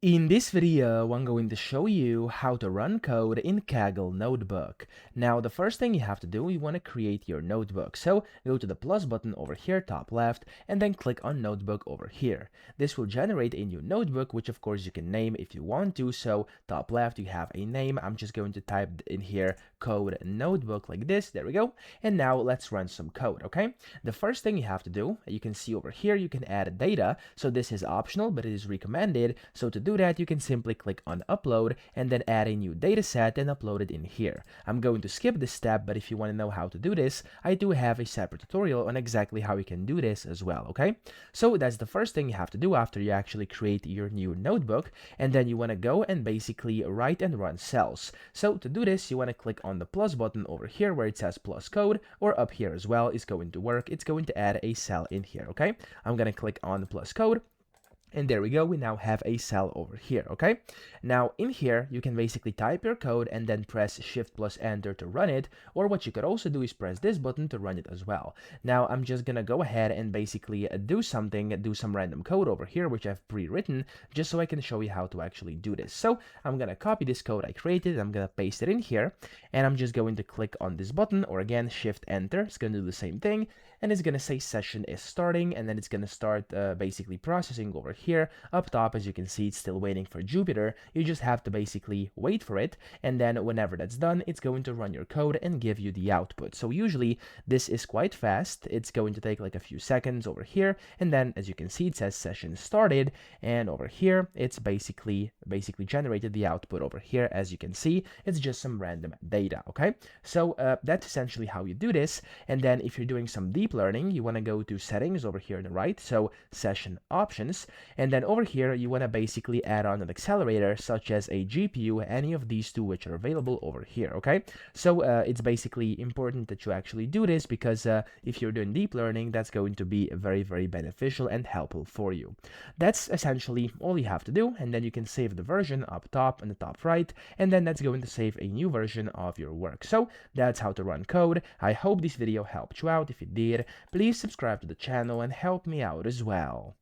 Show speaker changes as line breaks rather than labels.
In this video, I'm going to show you how to run code in Kaggle Notebook. Now, the first thing you have to do, you want to create your notebook. So go to the plus button over here, top left, and then click on Notebook over here. This will generate a new notebook, which of course you can name if you want to. So top left, you have a name. I'm just going to type in here code notebook like this. There we go. And now let's run some code, okay? The first thing you have to do, you can see over here, you can add data. So this is optional, but it is recommended. So to do that, you can simply click on upload and then add a new data set and upload it in here. I'm going to skip this step, but if you want to know how to do this, I do have a separate tutorial on exactly how you can do this as well, okay? So that's the first thing you have to do after you actually create your new notebook, and then you want to go and basically write and run cells. So to do this, you want to click on the plus button over here where it says plus code, or up here as well is going to work. It's going to add a cell in here, okay? I'm going to click on plus code. And there we go, we now have a cell over here, okay? Now in here, you can basically type your code and then press Shift plus Enter to run it, or what you could also do is press this button to run it as well. Now I'm just gonna go ahead and basically do some random code over here, which I've pre-written, just so I can show you how to actually do this. So I'm gonna copy this code I created, I'm gonna paste it in here, and I'm just going to click on this button, or again, Shift Enter, it's gonna do the same thing, and it's gonna say session is starting, and then it's gonna start basically processing over here. Up top, as you can see, it's still waiting for Jupyter. You just have to basically wait for it, and then whenever that's done, it's going to run your code and give you the output. So usually this is quite fast. It's going to take like a few seconds over here, and then as you can see, it says session started, and over here it's basically generated the output over here. As you can see, it's just some random data. Okay, so that's essentially how you do this. And then if you're doing some deep learning, you want to go to settings over here on the right, so session options, and then over here you want to basically add on an accelerator such as a GPU, any of these two which are available over here. Okay, so it's basically important that you actually do this, because if you're doing deep learning, that's going to be very beneficial and helpful for you. That's essentially all you have to do, and then you can save the version up top in the top right, and then that's going to save a new version of your work. So that's how to run code. I hope this video helped you out. If it did, please subscribe to the channel and help me out as well.